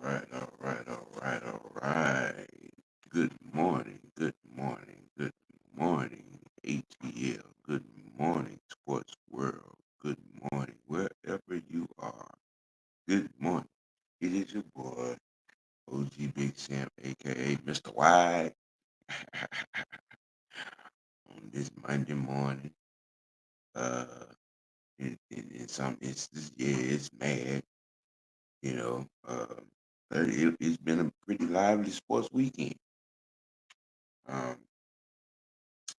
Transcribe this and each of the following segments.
All right. Good morning, ATL. Good morning, sports world. Good morning, wherever you are. Good morning. It is your boy, OGBigsam, aka Mr. White, on this Monday morning. Uh, in some instances, yeah, it's mad, you know. But it's been a pretty lively sports weekend. Um,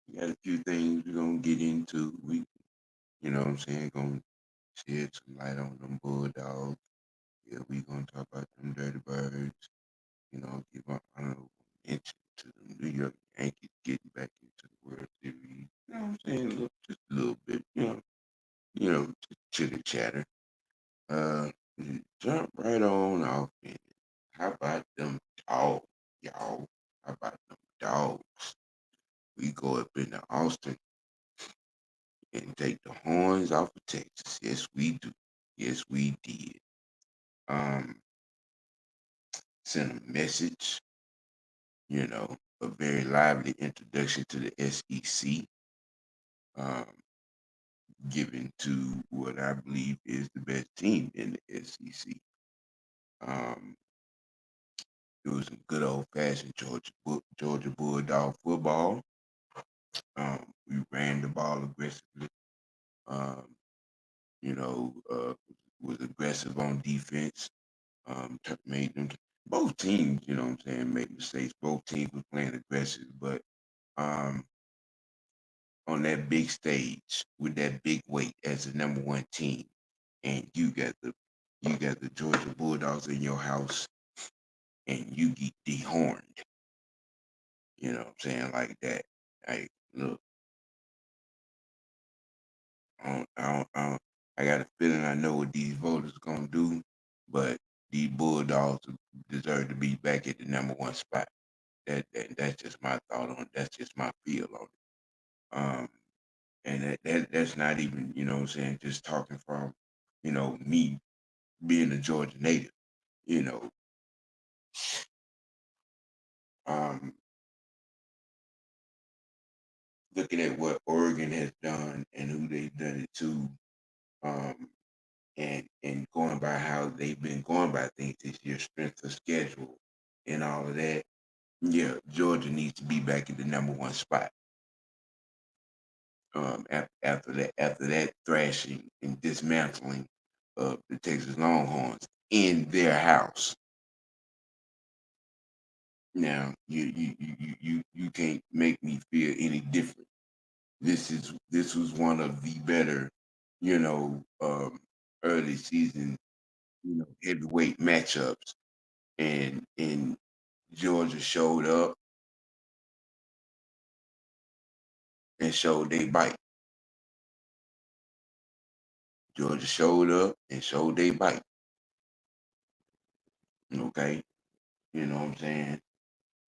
we got a few things we're gonna get into. You know what I'm saying, gonna shed some light on them Bulldogs. Yeah, we gonna talk about them Dirty Birds. Give an honorable mention to the New York Yankees getting back into the World Series. You know what I'm saying? Just a little bit. Just chitter chatter. Uh, jump right on off in it. How about them dogs, y'all? How about them dogs? We go up into Austin and take the horns off of Texas. Yes, we do. Yes, we did. Um, Send a message, a very lively introduction to the SEC, um, given to what I believe is the best team in the SEC. Um, it was some good old fashioned Georgia Bulldog football. We ran the ball aggressively. Um, you know, uh, was aggressive on defense. Made them both teams, you know what I'm saying, made mistakes. Both teams were playing aggressive, but um, on that big stage with that big weight as the number one team, and you got the Georgia Bulldogs in your house, and you get dehorned. You know what I'm saying, like that. Like, look, I got a feeling I know what these voters gonna do, but these Bulldogs deserve to be back at the number one spot. That's just my thought on it. That's just my feel on it. And that's not even, you know what I'm saying, just talking from, me being a Georgia native, you know. Um, Looking at what Oregon has done and who they've done it to, um, and going by how they've been going by things this year, strength of schedule and all of that. Yeah, Georgia needs to be back in the number one spot. After that thrashing and dismantling of the Texas Longhorns in their house. Now you can't make me feel any different. This was one of the better, you know, um, early season, heavyweight matchups, and Georgia showed up and showed they bite. Georgia showed up and showed they bite. Okay, you know what I'm saying,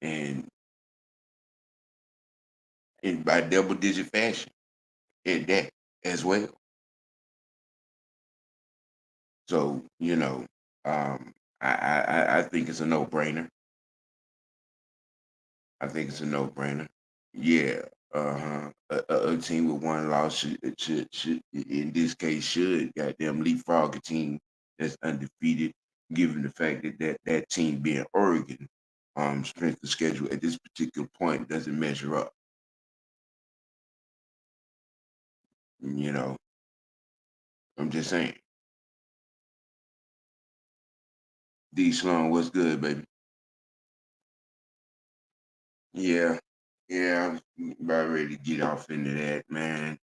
and by double digit fashion at that as well. So I think it's a no brainer. I think it's a no brainer. Yeah. Uh-huh. A team with one loss should in this case should goddamn leapfrog a team that's undefeated, given the fact that team being Oregon, strength of schedule at this particular point doesn't measure up. You know, I'm just saying. D Sloan, what's good, baby? Yeah, yeah, I'm about ready to get off into that, man.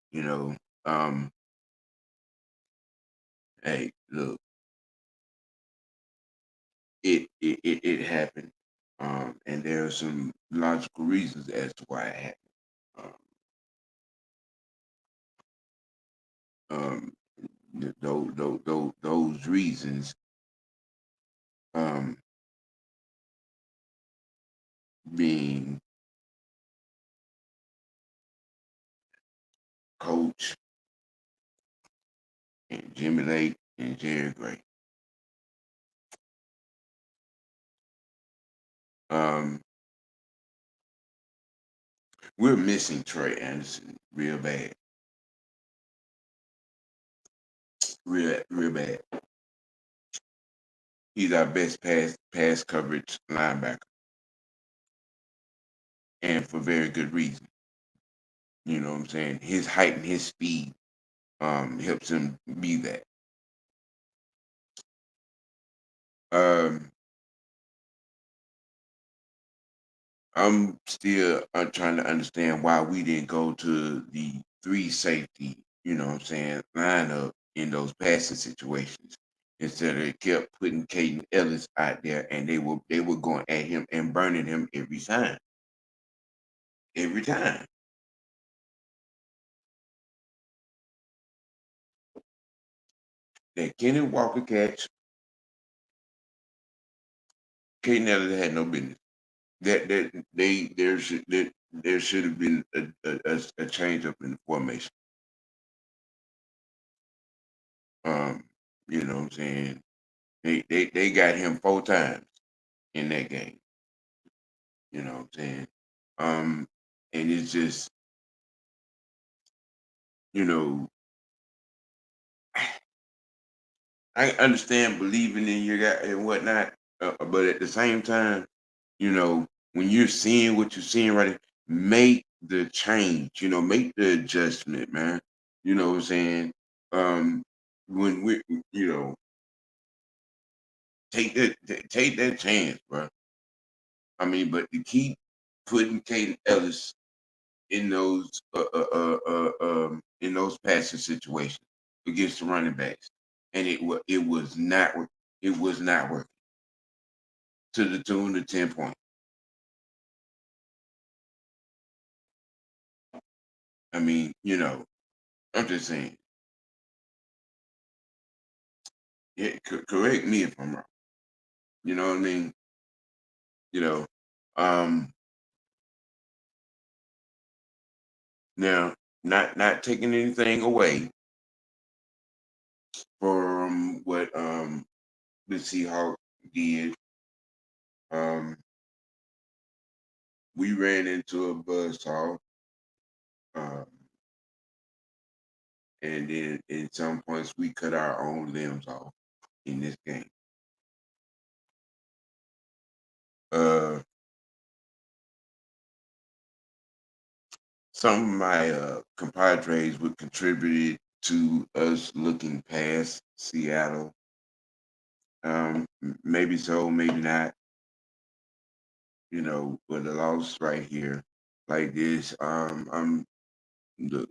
Hey, look, it happened, and there are some logical reasons as to why it happened. Um, um, those reasons, um, being Coach and Jimmy Lake and Jerry Gray. Um, we're missing Trey Anderson real bad, real bad. He's our best pass coverage linebacker, and for very good reason. You know what I'm saying? His height and his speed helps him be that. Um, I'm still trying to understand why we didn't go to the three safety, you know what I'm saying, lineup in those passing situations. Instead of kept putting Caden Ellis out there and they were going at him and burning him every time. Every time. That Kenny Walker catch, Caden Ellis had no business. There should have been a change up in the formation. Um, you know what I'm saying? They got him 4 times in that game. You know what I'm saying? And it's just, you know, I understand believing in your guy and whatnot, but at the same time, you know, when you're seeing what you're seeing right, make the change. You know, make the adjustment, man. You know what I'm saying? Um, when we, you know, take that chance, bro. I mean, but to keep putting Caden Ellis in those passing situations against the running backs, and it was not working to the tune of 10 points. I mean, you know, I'm just saying. Yeah, correct me if I'm wrong. You know what I mean? You know, um, now not taking anything away from what the Seahawks did. Um, we ran into a buzzsaw. Um, and then at some points we cut our own limbs off in this game. Uh, some of my compadres would contribute to us looking past Seattle. Maybe so, maybe not. You know, but the loss right here, like this, I'm look.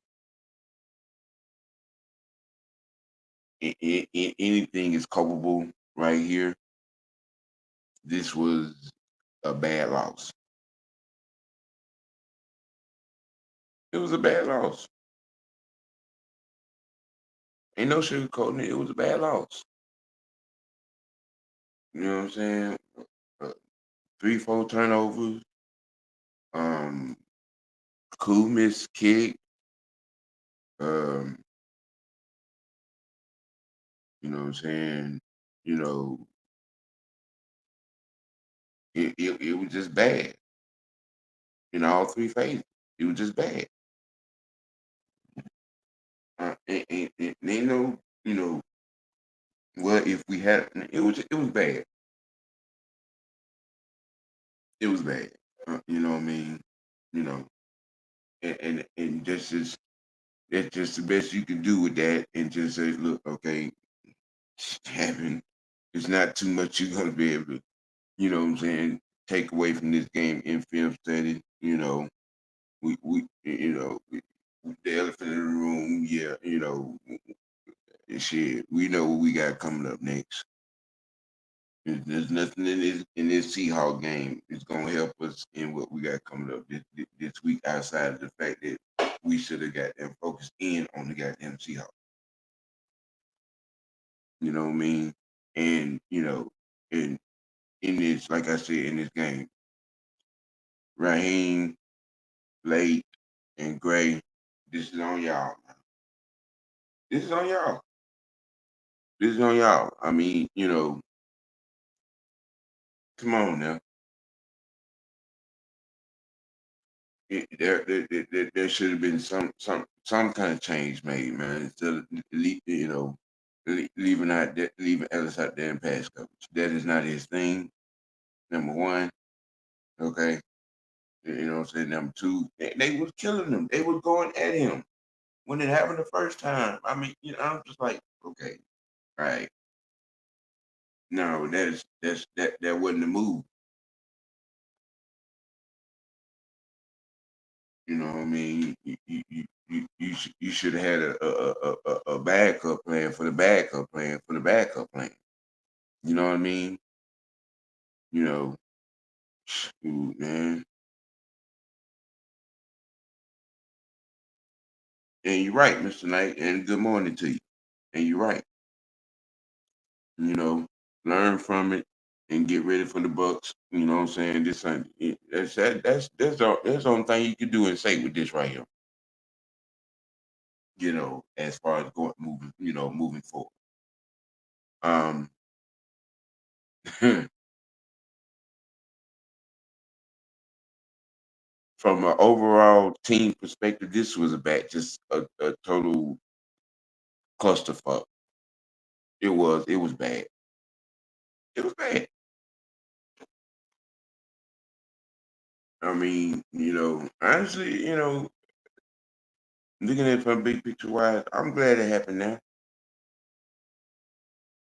Anything is culpable right here. This was a bad loss. It was a bad loss. Ain't no sugarcoating it. It was a bad loss. You know what I'm saying? Uh, 3, 4 turnovers. Um, cool miss kick. Um, you know what I'm saying? You know, it was just bad in all three phases. It was just bad. And ain't no, you know, well, if we had, it was bad. It was bad. You know what I mean? You know, and that's just the best you can do with that, and just say, look, okay, having it's not too much you're gonna be able to, you know what I'm saying, take away from this game in film study. You know, we you know the elephant in the room. Yeah, you know, shit. We know what we got coming up next. There's nothing in this Seahawk game that's gonna help us in what we got coming up this week outside of the fact that we should have got them focused in on the goddamn Seahawks. You know what I mean? And you know, in this, like I said, in this game, Raheem, Late, and Gray, this is on y'all. This is on y'all. This is on y'all. I mean, you know, come on now. there should have been some kind of change made, man. Instead of leaving Ellis out there in pass coverage. That is not his thing. Number one, okay. You know what I'm saying? Number two, they was killing him. They was going at him when it happened the first time. I mean, I'm just like, okay, all right. No, that wasn't the move. You know what I mean? You should have had a backup plan for the backup plan for the backup plan. You know what I mean? You know, shoot, man. And you're right, Mr. Knight, and good morning to you. And you're right. You know, learn from it and get ready for the Bucks. You know what I'm saying? This ain't that's the only thing you can do and say with this right here. You know, as far as moving forward. Um, from an overall team perspective, this was just a total clusterfuck. It was bad. It was bad. I mean, honestly, looking at it from big picture wise, I'm glad it happened now.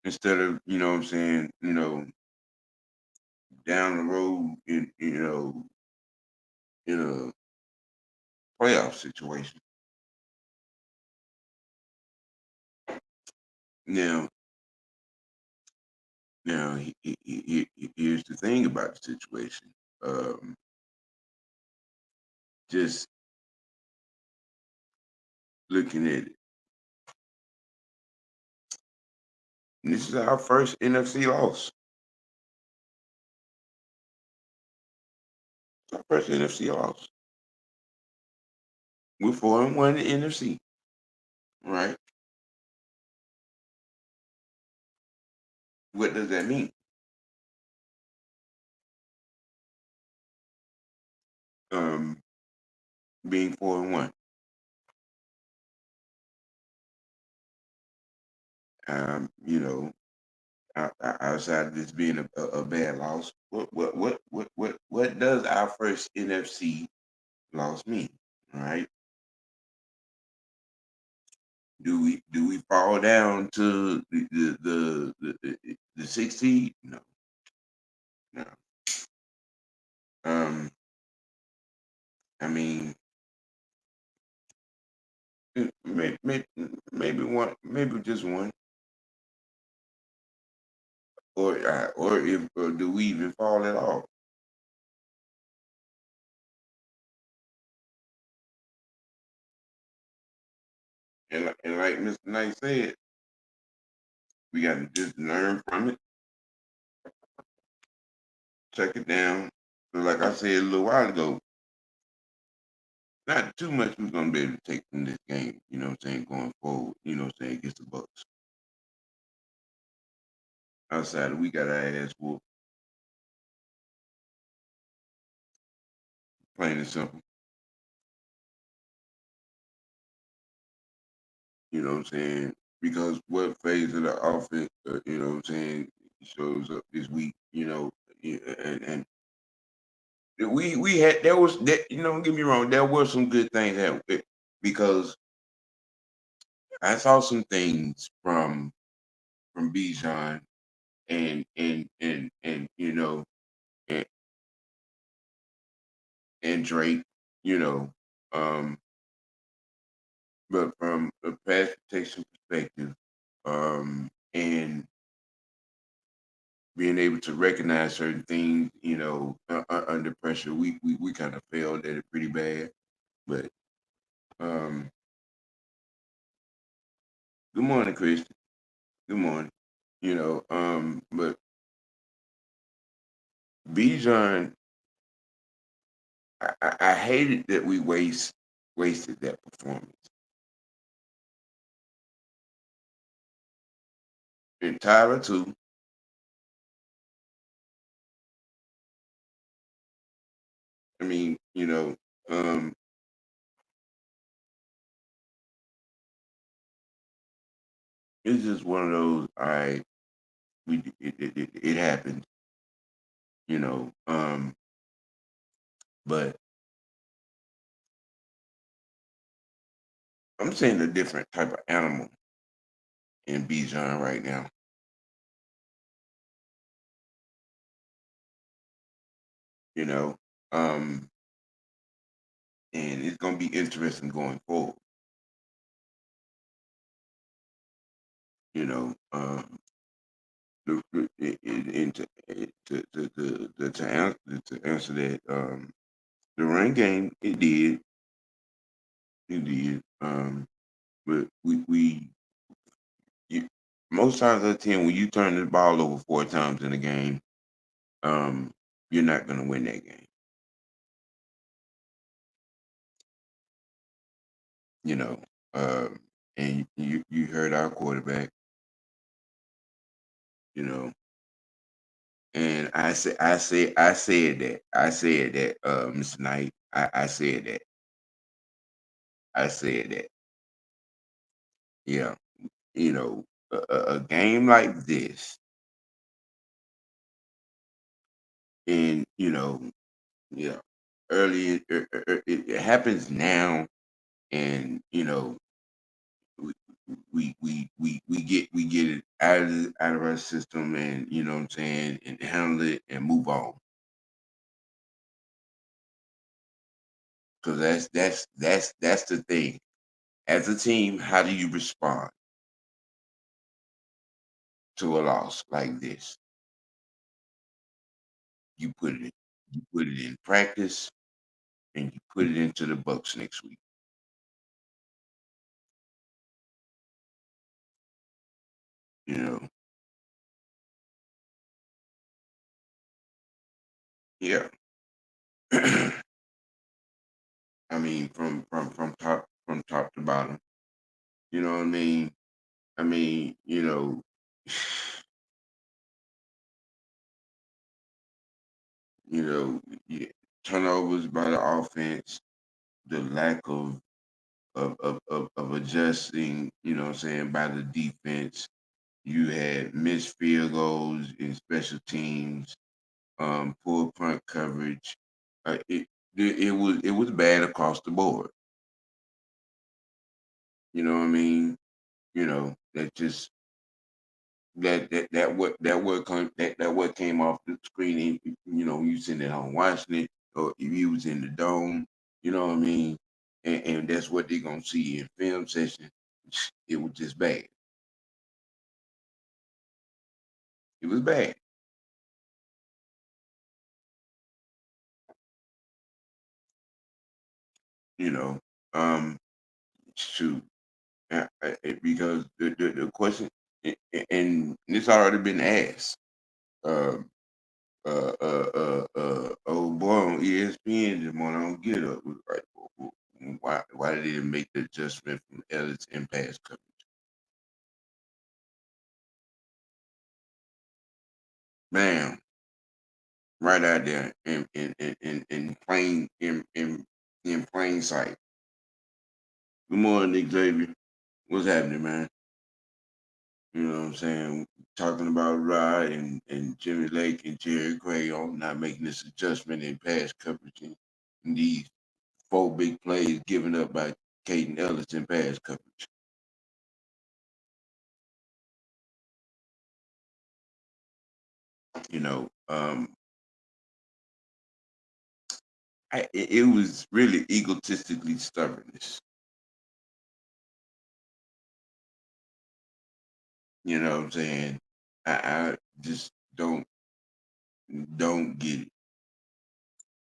Instead of, what I'm saying, down the road in a playoff situation. Now, here's the thing about the situation. Um, just looking at it, this is our first NFC loss. It's our first NFC loss. We're 4-1 in the NFC, right? What does that mean? Um, being 4-1. Um, you know, outside of this being a bad loss, what does our first NFC loss mean? All right. Do we fall down to the 6th seed? No, no. Um, I mean, maybe one, maybe just one, or do we even fall at all? And like Mr. Knight said, we got to just learn from it, check it down. So like I said a little while ago, not too much we're gonna be able to take from this game. You know what I'm saying? Going forward, you know what I'm saying, against the Bucks. Outside of we got our ass whooped, plain and simple. You know what I'm saying? Because what phase of the offense, you know what I'm saying, shows up this week, and we had there was that, don't get me wrong, there were some good things that because I saw some things from Bijan and and, and Drake, you know, um, but from a pass protection perspective, and being able to recognize certain things, under pressure, we kind of failed at it pretty bad. But um, good morning, Christian. Good morning. But Bijan, I hated that we wasted that performance. And Tyra too. I mean, Um, it's just one of those. I we it happens, you know. But I'm seeing a different type of animal in Bijan right now. You know, um, and it's gonna be interesting going forward. You know, and to answer that, the run game it did. But you, most times out of 10, when you turn the ball over 4 times in a game, um, you're not gonna win that game. You know, um, and you heard our quarterback. You know, and I said that, Mr. Knight. I said that. Yeah, a game like this, and yeah, it happens now, and we get it out of our system, and what I'm saying, and handle it and move on, because that's the thing. As a team, how do you respond to a loss like this? You put it in practice, and you put it into the Bucks next week. You know, yeah. I mean, from top to bottom. You know what I mean? I mean, you know, yeah, turnovers by the offense, the lack of adjusting, what I'm saying, by the defense. You had missed field goals in special teams, poor punt coverage. Uh, it, it was bad across the board. You know what I mean? That just that what came off the screen. And, you sitting at home watching it, or if you was in the dome. You know what I mean? And that's what they're gonna see in film session. It was just bad. It was bad. You know, um, shoot, because the question, and this already been asked. Um, old boy on ESPN this morning on Get Up was like, why did they make the adjustment from Ellis and pass coverage? Bam, right out there in plain sight. Good morning, Xavier. What's happening, man? You know what I'm saying? Talking about Rod and Jimmy Lake and Jerry Gray on not making this adjustment in pass coverage and these 4 big plays given up by Caden Ellis in pass coverage. You know, it was really egotistically stubbornness. You know what I'm saying? I just don't get it.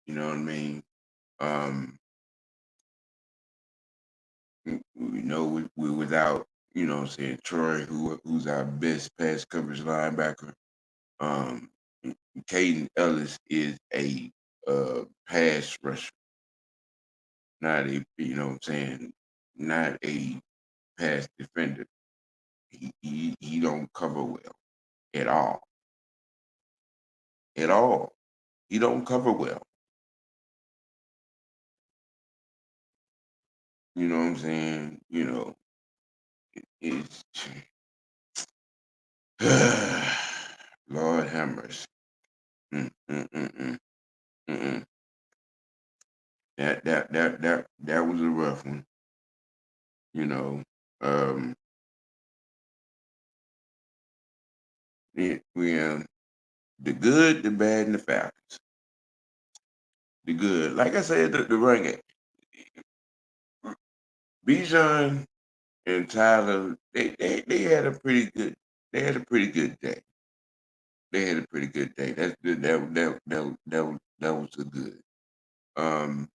You know what I mean? We without, what I'm saying, Troy, who's our best pass coverage linebacker. Um, Caden Ellis is a pass rusher, not a, what I'm saying, not a pass defender. He don't cover well at all. At all. He don't cover well. You know what I'm saying? It's Lord have mercy. Mm, mm, mm, mm, mm, mm. That was a rough one. You know, um, we the good, the bad, and the Falcons. The good, like I said, the run game. Bijan and Tyler, they had a pretty good. They had a pretty good day. They had a pretty good day. That's good. That was a good. Um,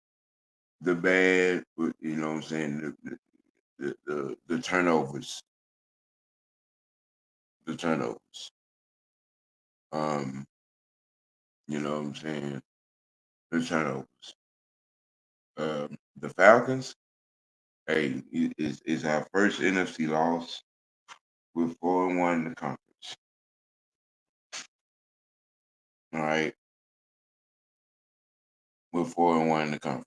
the bad, you know what I'm saying, the turnovers, the turnovers. Um, you know what I'm saying, the turnovers. The Falcons, hey, is our first NFC loss. We're 4-1 in the conference. All right, we're 4-1 in the conference.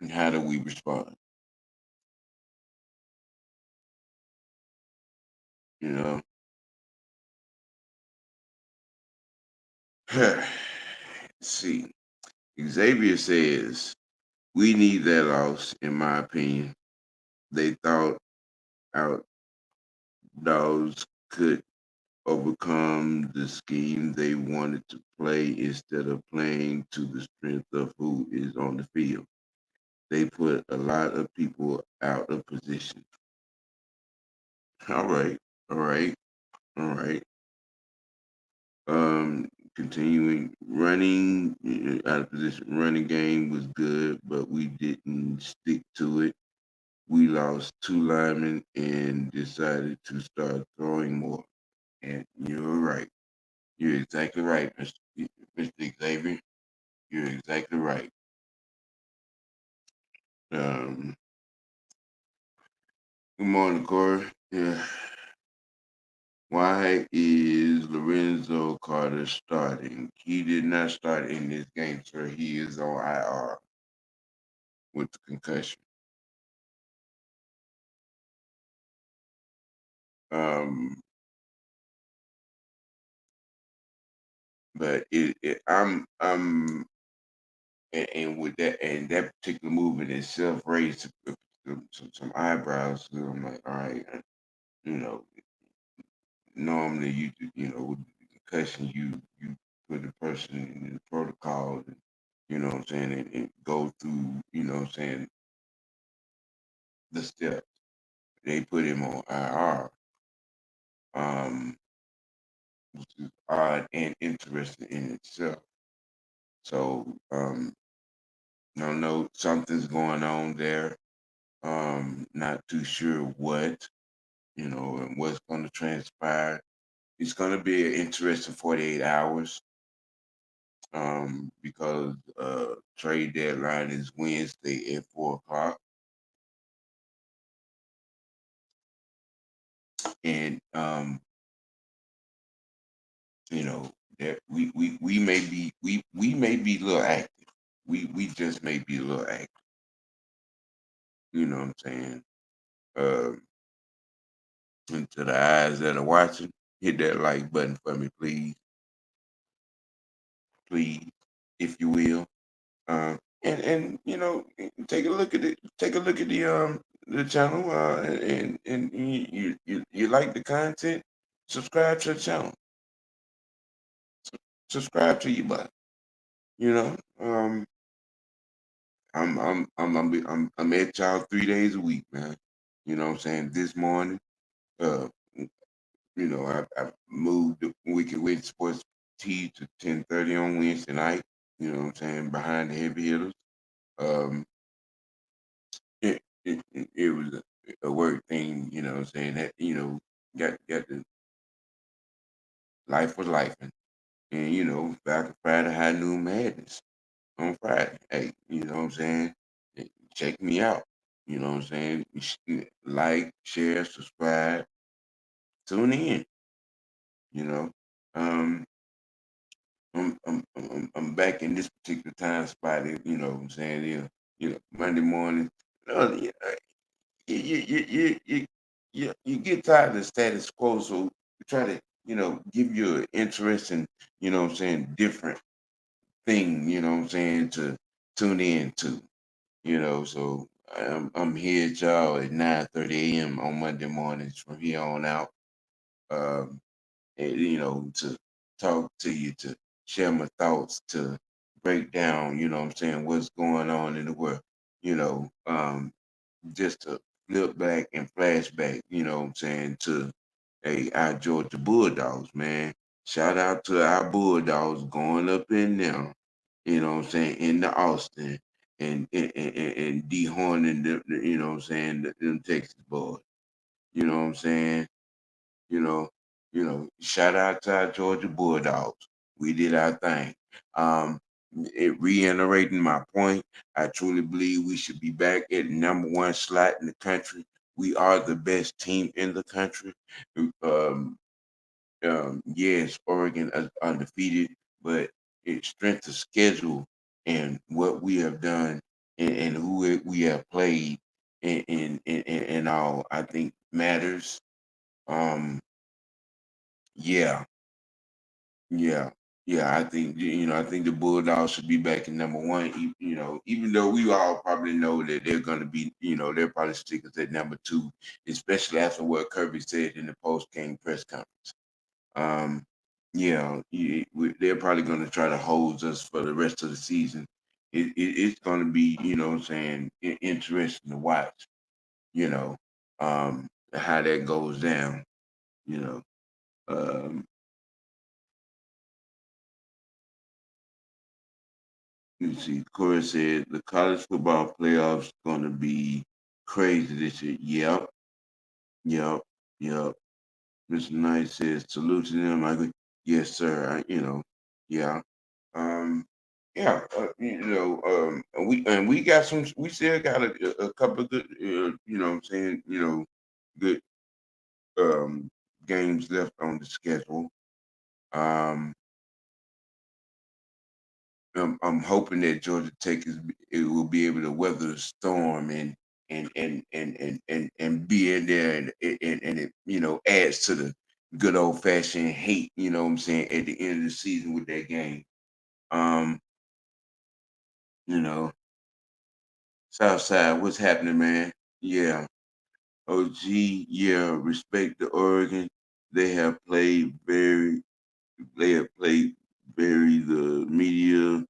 And how do we respond? You know, see, Xavier says we need that loss. In my opinion, they thought our dogs could overcome the scheme they wanted to play instead of playing to the strength of who is on the field. They put a lot of people out of position. All right, all right, all right. Continuing running out of position. Running game was good, but we didn't stick to it. We lost two linemen and decided to start throwing more. And you're right. You're exactly right, Mr. Xavier. You're exactly right. Um, Good morning, Corey. Yeah. Why is Lorenzo Carter starting? He did not start in this game, sir. He is on IR with the concussion. Um, but and with that particular movement itself raised some eyebrows. So I'm like, all right, you know, normally with the concussion you put the person in the protocol, and, you know what I'm saying, and go through, you know what I'm saying, the steps. They put him on IR, which is odd and interesting in itself. So I don't know, something's going on there. Not too sure what, and what's going to transpire. It's going to be an interesting 48 hours, because trade deadline is Wednesday at 4 o'clock, and you know that we may be a little active. We just may be a little active. You know what I'm saying? Um, and to the eyes that are watching, hit that like button for me, please, if you will. And take a look at it. Take a look at the channel. And you like the content, subscribe to the channel. Subscribe to you, bud. You know, I'm at y'all 3 days a week, man. You know what I'm saying? This morning, uh, I moved the Wicked Witch Sports Tea to 10:30 on Wednesday night. You know what I'm saying? Behind the heavy hitters. Um, it was a work thing. You know what I'm saying? That got the life was life, and back Friday High Noon Madness on Friday. Hey, you know what I'm saying? Check me out. You know what I'm saying? Like, share, subscribe, tune in. You know, um, I'm back in this particular time spot. You know what I'm saying? Monday morning. You, you get tired of the status quo, so you try to give you an interesting, what I'm saying, different thing, what I'm saying, to tune in to. So I'm here, y'all, at 9:30 a.m. on Monday mornings from here on out. Um, and, to talk to you, to share my thoughts, to break down, what I'm saying, what's going on in the world, just to flip back and flashback, what I'm saying, to our Georgia Bulldogs, man. Shout out to our Bulldogs going up in there, what I'm saying, in the Austin and dehorning what I'm saying, them Texas boys. You know what I'm saying? You know, shout out to our Georgia Bulldogs. We did our thing. Um, reiterating my point, I truly believe we should be back at number one slot in the country. We are the best team in the country. Um, yes, Oregon is undefeated, but its strength of schedule and what we have done and who we have played and all, I think matters. Um, yeah, yeah, yeah. I think I think the Bulldogs should be back in number one. Even though we all probably know that they're going to be, they're probably stick us at number two, especially after what Kirby said in the post game press conference. Um, yeah, they're probably going to try to hold us for the rest of the season. It's going to be, what I'm saying, interesting to watch. You know, how that goes down. You know, um, you see, Corey said the college football playoffs going to be crazy this year. Yep, yep, yep. Mr. Knight says salute to them. I go, yes, sir. Yeah. Um, yeah, and we got some. We still got a couple of good, what I'm saying, good um games left on the schedule. Um, I'm hoping that Georgia Tech it will be able to weather the storm and be in there and it adds to the good old fashioned hate. You know what I'm saying, at the end of the season with that game. Um, you know, Southside, what's happening, man? Yeah. OG, yeah, respect to Oregon. They have played very, they have played very, the media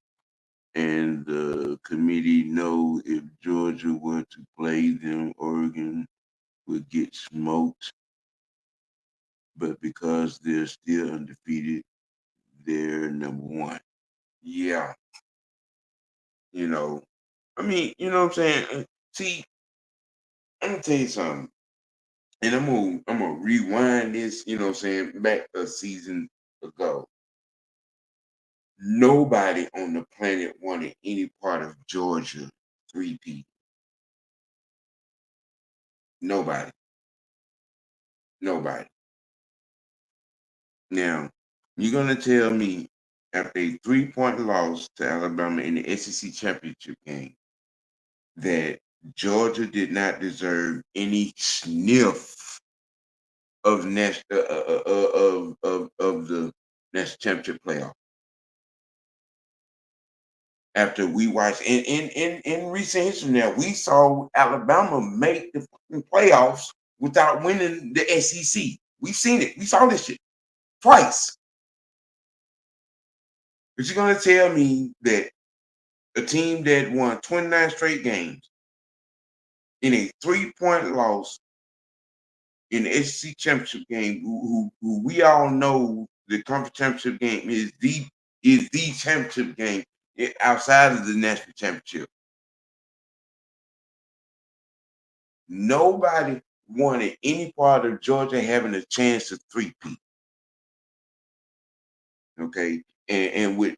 and the committee know if Georgia were to play them, Oregon would get smoked. But because they're still undefeated, they're number one. Yeah, you know, I mean, you know what I'm saying? See, I'm gonna tell you something. And I'm gonna rewind this, what I'm saying, back a season ago. Nobody on the planet wanted any part of Georgia three-peat. Nobody. Nobody. Now, you're gonna tell me after a 3-point loss to Alabama in the SEC championship game that Georgia did not deserve any sniff of of the national championship playoff. After we watched in recent history now, we saw Alabama make the fucking playoffs without winning the SEC. We've seen it. We saw this shit twice. But you're gonna tell me that a team that won 29 straight games in a 3-point loss in the SEC championship game, who we all know the conference championship game is the championship game outside of the national championship. Nobody wanted any part of Georgia having a chance to three-peat. Okay, and with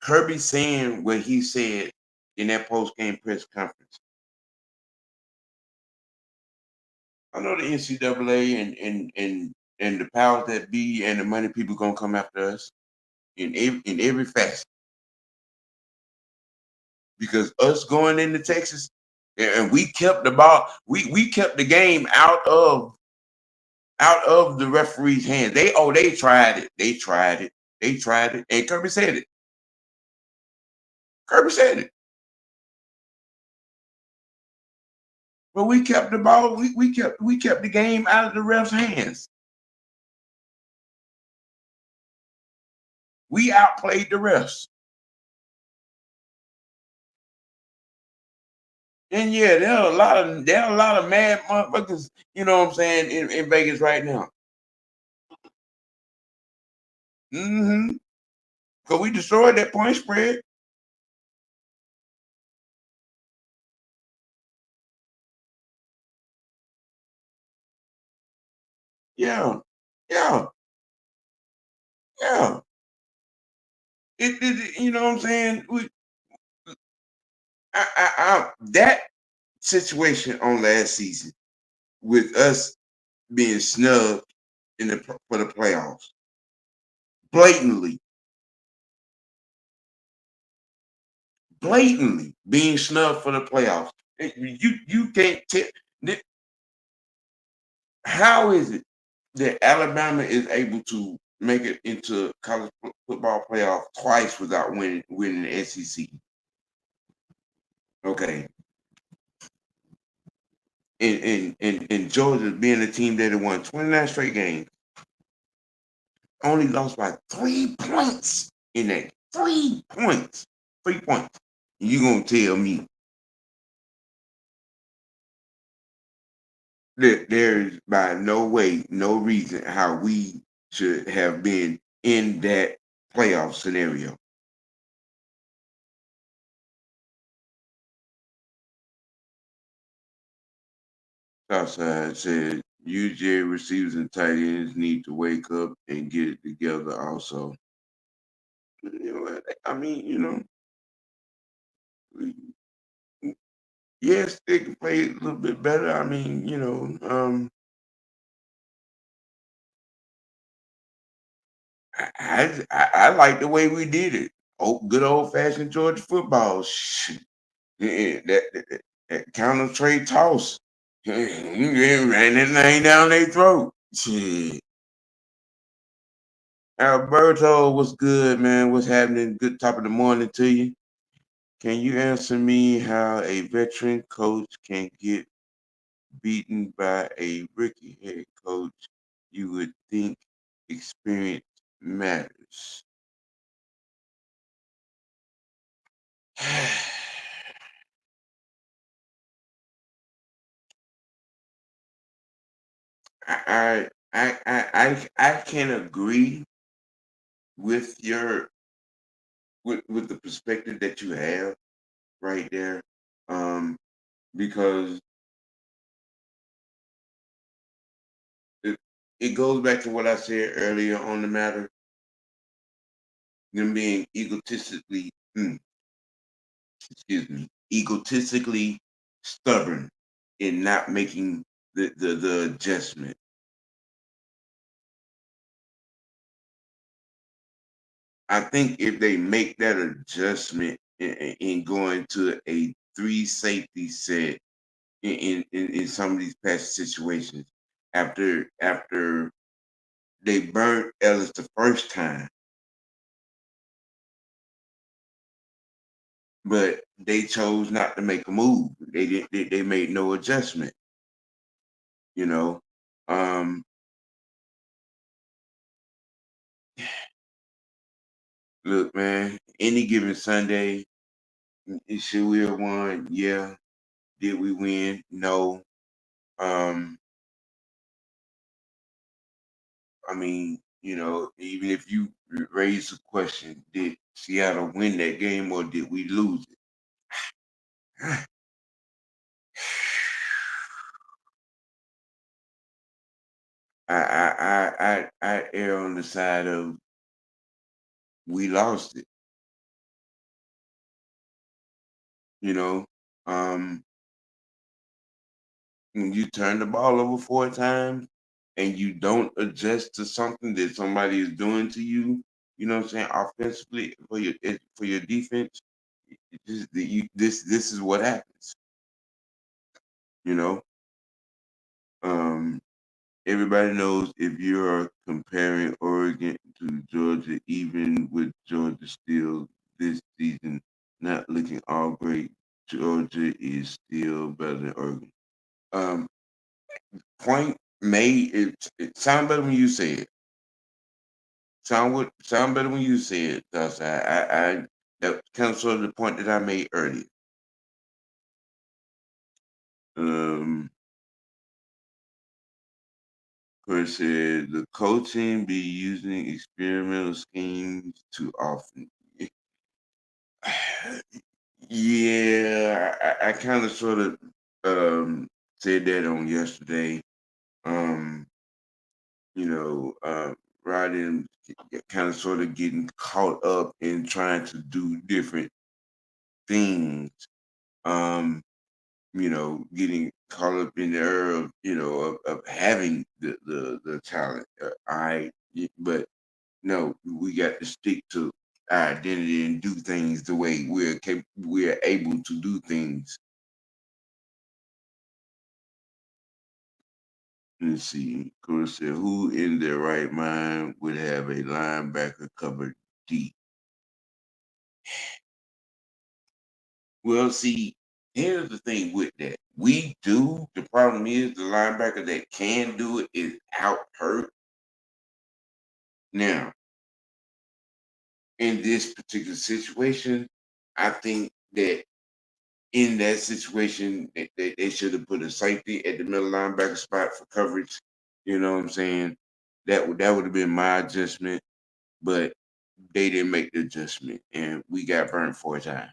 Kirby saying what he said in that post-game press conference, I know the NCAA and the powers that be and the money people gonna come after us. in every facet. Because us going into Texas, and we kept the ball, we kept the game out of the referee's hand. They tried it. They tried it. They tried it. And Kirby said it. Kirby said it. But we kept the ball, we kept the game out of the ref's hands. We outplayed the refs. And yeah, there are a lot of mad motherfuckers, you know what I'm saying, in Vegas right now. Mm-hmm. Because we destroyed that point spread. Yeah. Yeah. Yeah. You know what I'm saying? That situation on last season with us being snubbed for the playoffs, blatantly, blatantly being snubbed for the playoffs. You can't tell. How is it that Alabama is able to make it into college football playoff twice without winning the SEC? Okay, and Georgia being a team that had won 29 straight games, only lost by 3 points in that. 3 points. 3 points. You gonna tell me that there's by no way, no reason how we should have been in that playoff scenario? Southside said UJ receivers and tight ends need to wake up and get it together also. You know what? I mean, yes, they can play a little bit better. I mean, I like the way we did it. Oh, good old fashioned Georgia football. Shit. That counter trade toss. Ran that thing down their throat. Shit. Alberto, what's good, man? What's happening? Good top of the morning to you. Can you answer me how a veteran coach can get beaten by a rookie head coach? You would think experience matters. I can agree with with the perspective that you have right there, um, because it it goes back to what I said earlier on the matter, them being egotistically stubborn in not making the adjustment. I think if they make that adjustment in going to a three safety set in some of these past situations, after they burnt Ellis the first time, but they chose not to make a move. They didn't. They made no adjustment. You know, um, look, man. Any given Sunday, should we have won? Yeah. Did we win? No. Um, I mean, even if you raise the question, did Seattle win that game or did we lose it? I err on the side of we lost it. You know, um, when you turn the ball over 4 times and you don't adjust to something that somebody is doing to you, you know what I'm saying, offensively for your defense, this is what happens. You know, um, everybody knows if you are comparing Oregon to Georgia, even with Georgia still this season not looking all great, Georgia is still better than Oregon. Um, Point made. It sound better when you say it. Sound better when you say it. Cause I that kind of sort of the point that I made earlier. Um, Chris said the coaching be using experimental schemes too often. Yeah, I kind of sort of said that on yesterday. Um, you know, riding kind of sort of getting caught up in trying to do different things. Um, getting caught up in the era of of having the talent. But no, we got to stick to our identity and do things the way we're able to do things. Let's see. Corey said, "Who in their right mind would have a linebacker covered deep?" Well, see, here's the thing with that. We do. The problem is the linebacker that can do it is out hurt. Now, in this particular situation, I think that in that situation, they should have put a safety at the middle linebacker spot for coverage. You know what I'm saying? That would have been my adjustment, but they didn't make the adjustment, and we got burnt 4 times.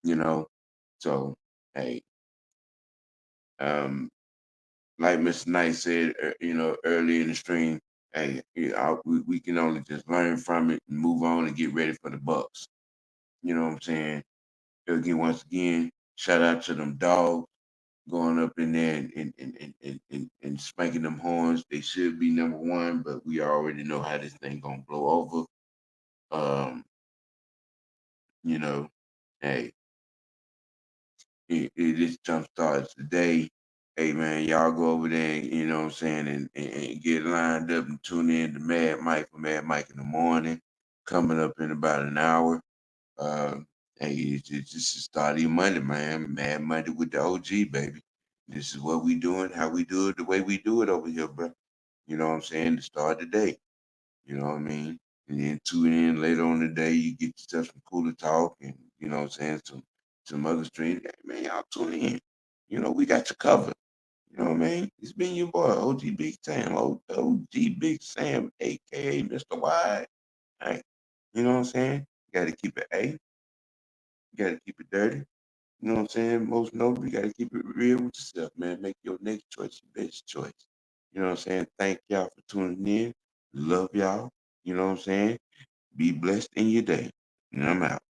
You know, so hey, um, like Mr. Knight said, early in the stream, hey, we can only just learn from it and move on and get ready for the Bucks. You know what I'm saying? Again, once again, shout out to them dogs going up in there and spanking them horns. They should be number one, but we already know how this thing gonna blow over. Um, you know, hey, it just jump starts today. Hey man, y'all go over there, you know what I'm saying, and get lined up and tune in to Mad Mike for Mad Mike in the morning, coming up in about an hour. Hey, it's just the start of your Monday, man. Mad Monday with the OG, baby. This is what we doing, how we do it, the way we do it over here, bro. You know what I'm saying? The start of the day. You know what I mean? And then tune in later on the day, you get yourself some cooler talk and you know what I'm saying, some other streams. Hey, man, y'all tune in. You know, we got you covered. You know what I mean? It's been your boy, OG Big Sam, OG Big Sam, aka Mr. Wide. Hey, you know what I'm saying? You gotta keep it A, you gotta keep it dirty. You know what I'm saying? Most notably, you gotta keep it real with yourself, man. Make your next choice your best choice. You know what I'm saying? Thank y'all for tuning in. Love y'all. You know what I'm saying? Be blessed in your day. And I'm out.